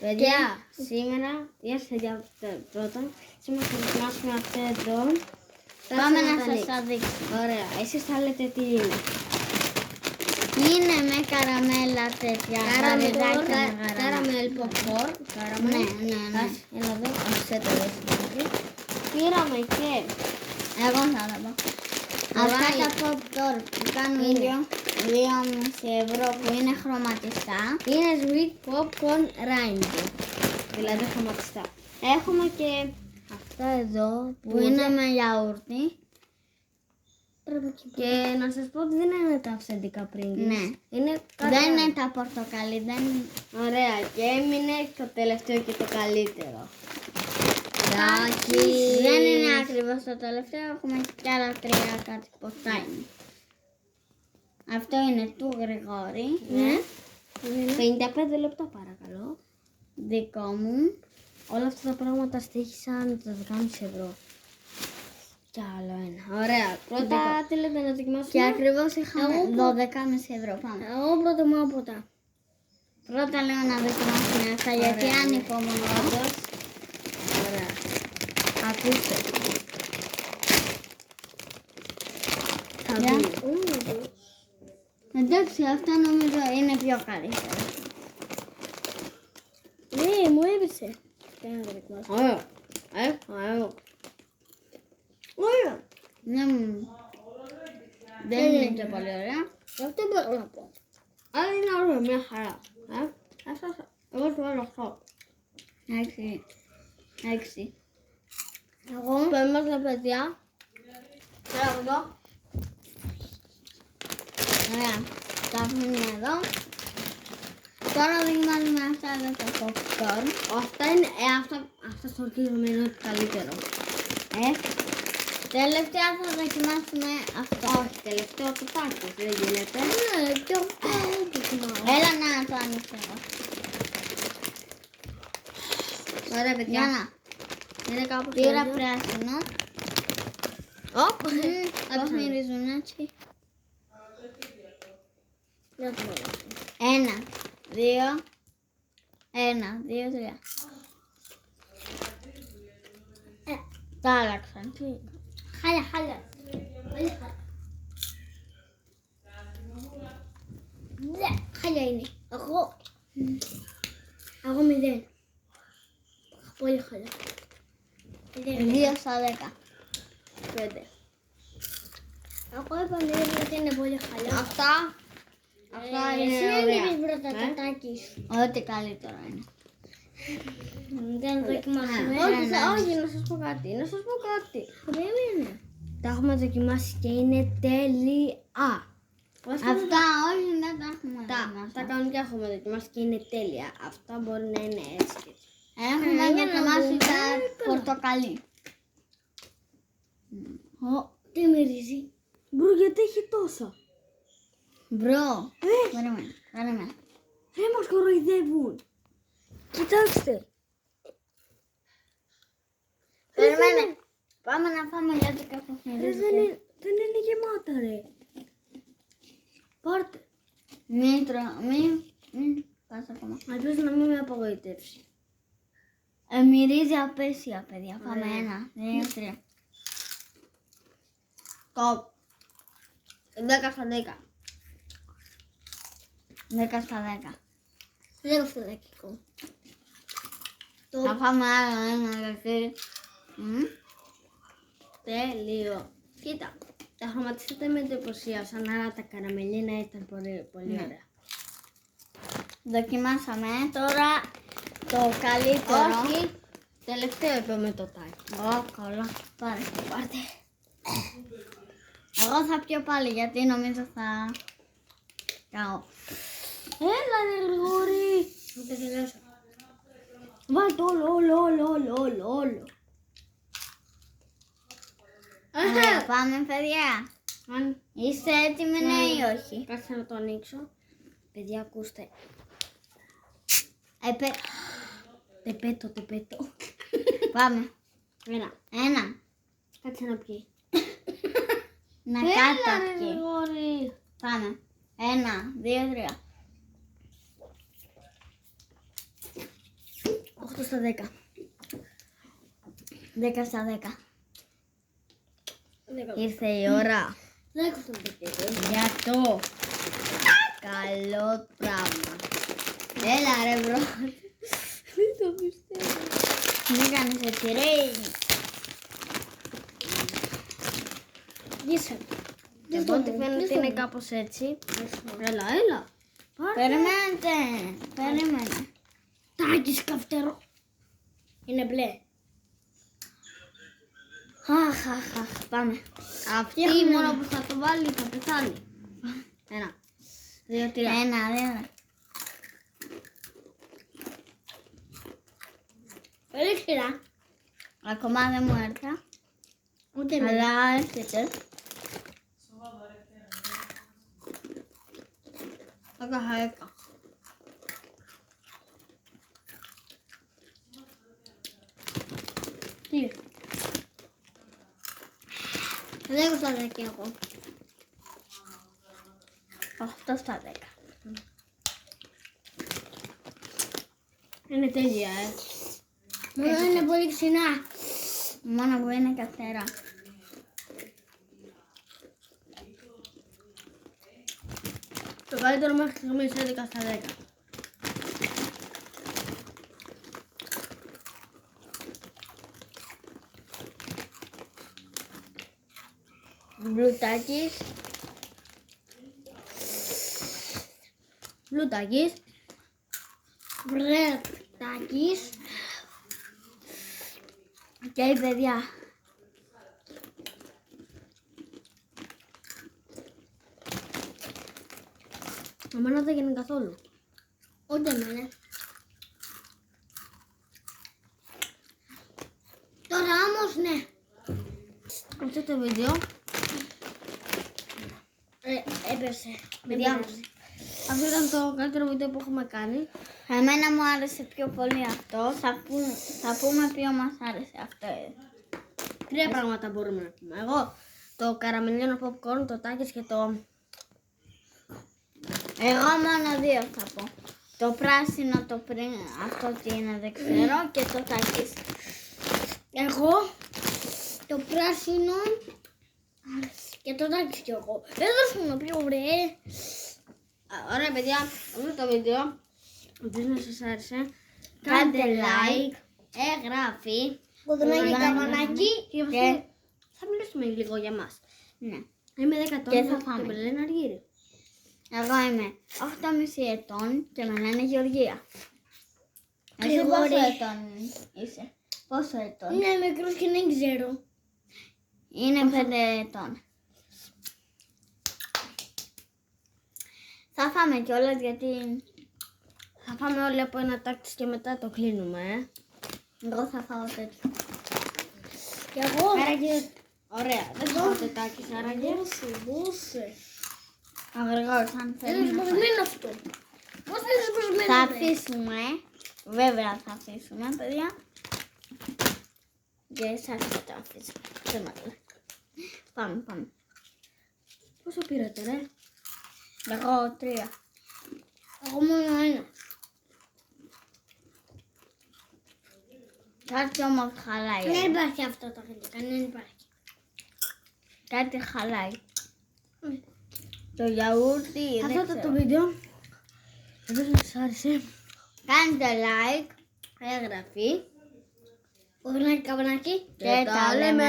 Παιδιά, σήμερα, για πρώτα, σήμερα θα δοκιμάσουμε αυτό εδώ. Πάμε να σας τα δείξω. Ωραία, εσείς θα λέτε τι είναι. Είναι με καραμέλα τέτοια. Καραμέλ popcorn. Ναι. Έλα εδώ, αφήσετε εδώ. Πήραμε και... Εγώ θα τα πω. Αυτά τα popcorn που κάνουν 2,5 ευρώ που είναι χρωματιστά. Είναι sweet popcorn rainbow. Δηλαδή χρωματιστά. Έχουμε και αυτά εδώ Που είναι με γιαούρτι. Και να σας πω ότι δεν είναι τα αυθεντικά Pringles. Ναι. Είναι Δεν είναι τα πορτοκαλί, δεν είναι. Ωραία, και έμεινε το τελευταίο και το καλύτερο. Δεν είναι ακριβώς το τελευταίο, έχουμε κι άλλα 3 κάτι ποσά είναι. Αυτό είναι του Γρηγόρη. Ναι. 55 λεπτά παρακαλώ. Δικό μου. Όλα αυτά τα πράγματα στήχησαν τα 12,5 ευρώ. Κι άλλο ένα. Ωραία. Πρώτα τι λέτε να δοκιμάσουμε. Και ακριβώς είχαμε 12,5 ευρώ. Πάμε. Εγώ προτιμώ από τα. Πρώτα λέω να δοκιμάσουμε αυτά γιατί ανυπομονώ. Ωραία. Ακούστε. Εντάξει, αυτά νομίζω είναι πιο καλύτερα. Ναι, μου έπεισε. Ωραία. Ωραία. Ωραία. Δεν είναι και πολύ ωραία. Αυτό μπορώ να πω. Αλλά είναι ωραία, μια χαρά. Εγώ σου βάλω 8. 6. Εγώ παίρνω τα παιδιά. Θέλω εδώ. Ωραία. Τα αφήνουμε εδώ. Τώρα δοκιμάζουμε αυτά εδώ τα popcorn. Αυτά είναι, αυτά στο ορκίζομαι είναι το καλύτερο. Τελευταία θα δοκιμάσουμε αυτό. Όχι, τελευταίο το τάκος, δεν γίνεται. Ναι, και αυτό δοκιμάω. Έλα να το ανοίξω εγώ. Ωραία παιδιά. Για να. Είναι κάπως Πήρα τέτοιο. πράσινο. Πώς μυρίζουν έτσι. 1, 2, 3. Τα άλλαξαν. Χάλια. Χάλια είναι. Εγώ 0. Πολύ χάλια. 2 στα 10. 5. Εγώ είπα ότι είναι πολύ χάλια. Αυτά είναι ωραία. Πρώτα τα τάκι σου. Ό,τι καλύτερο είναι. Δεν δοκιμάσουμε. Όχι, να σας πω κάτι. Περίμενε. Τα έχουμε δοκιμάσει και είναι τέλεια. Αυτά όχι δεν τα έχουμε δοκιμάσει. Τα κανονικά έχουμε δοκιμάσει και είναι τέλεια. Αυτά μπορεί να είναι έτσι και έτσι. Έχουμε δοκιμάσει τα πορτοκαλί. Τι μυρίζει. Μπρο, γιατί έχει τόσα. Μπρο. Περίμενε. Μας κοροϊδεύουν. Κοιτάξτε. Περίμενε. Πάμε να φάμε γιατί κάπως μυρίζει. Δεν είναι γεμάτα ρε. Πάρτε. Μην πας ακόμα. Ελπίζω να μην με απογοητεύσει. Μυρίζει απέσια παιδιά. Πάμε 1, 2, 3. Κοπ. 10 στα 10. 10 στα 10. 10 στα 10. Θα φάμε άλλο ένα γιατί. Τέλειο. Κοίτα. Τα χρωματιστά με εντυπωσίασαν, άρα τα καραμελίνα ήταν πολύ ωραία. Δοκιμάσαμε τώρα το καλύτερο. Όχι. Τελευταίο είπαμε το τάκι. Καλά. Πάρτε. Εγώ θα πιω πάλι γιατί νομίζω θα κάω. Έλα ρε Γρηγόρη. Δεν τελειώσω. Βάλ' το όλο. Πάμε παιδιά. Είστε έτοιμοι ναι ή όχι? Κάτσε να το ανοίξω. Παιδιά ακούστε. Τεπέτο. Πάμε. Ένα. 1. Κάτσε να πιει. Να κάτω ρε πιει. Γρηγόρη. Πάμε. 1, 2, 3. 8 στα 10. 10 στα 10. 10. Ήρθε η ώρα 10 στα 10. για το καλό πράγμα. Έλα ρε μπρο. Δεν το πιστεύω. Μην κάνεις έτσι ρε. Γύσε. Από ό,τι φαίνεται είναι κάπως έτσι. Έλα. Περίμενε. Τάκης καυτερό. Είναι μπλε. Αχ, πάμε. Αυτή Φτιάχνουμε. μόνο που θα το βάλει θα πεθάνει. 1, 2, 3. 1, 2. Πολύ ξηρά. Ακόμα δεν μου έρθα. Ούτε εμένα. Αλλά έρχεται. Έκα. Τι. 10 στα 10 εγώ. 8 στα 10. Είναι τέλεια, Μόνο είναι πολύ ξινά. Μόνο που είναι καθαρά. Το καλύτερο μέχρι στιγμής 11 στα 10. Μπλουτάκης. Μπλουτάκης. Βρετάκης. Και παιδιά. Εμένα δεν γίνει καθόλου. Ούτε εμένα. Τώρα όμως ναι. Αυτό το βίντεο. Έπεσε. Παιδιά, Αυτό ήταν το καλύτερο βίντεο που έχουμε κάνει. εμένα μου άρεσε πιο πολύ αυτό. Θα πούμε ποιο μας άρεσε αυτό. 3 πράγματα μπορούμε να πούμε. Εγώ το καραμελιμένο popcorn, το τάκης και το... Εγώ μόνο 2 θα πω. Το πράσινο το πριν, αυτό τι είναι δεν ξέρω, και το τάκης. Εγώ το πράσινο και το τάκης κι εγώ. Δεν θα σου πει βρε. Ωραία παιδιά, αυτό το βίντεο. Ελπίζω να σας άρεσε. Κάντε like, εγγραφή. Κουδουνάκι, καμπανάκι Και θα μιλήσουμε λίγο για μας. ναι. Είμαι 10 ετών Και θα και φάμε. με λένε Αργύρι. Εγώ είμαι 8,5 ετών και με λένε Γεωργία. Εσύ Γρηγόρη. πόσο ετών είσαι? Πόσο ετών? Είναι μικρός και δεν ξέρω. Είναι 5 ετών. Θα φάμε κιόλας γιατί Θα φάμε όλοι από ένα τάκτη και μετά το κλείνουμε. εγώ θα φάω τέτοιο. Και εγώ. Άραγε, Ωραία, δεν θα φάτε τάκης άραγε. Δώσε. ο Γρηγόρης αν Είναι θέλει να φάει. σπασμένο αυτό. Πώς είναι σπασμένο? Θα αφήσουμε, βέβαια θα αφήσουμε παιδιά. Και εσάς θα το αφήσουμε. Θέματα. Πάμε. Πόσο πήρατε ρε? Εγώ 3. Εγώ μόνο ένα. Κάτι όμως χαλάει. Δεν υπάρχει αυτό το γλυκά, δεν υπάρχει. Κάτι χαλάει. Το γιαούρτι Αυτό δεν ήταν το ξέρω. βίντεο. Ελπίζω να σας άρεσε. Κάντε like Εγγραφή. Κουδουνάκι, καμπανάκι. και τα λέμε.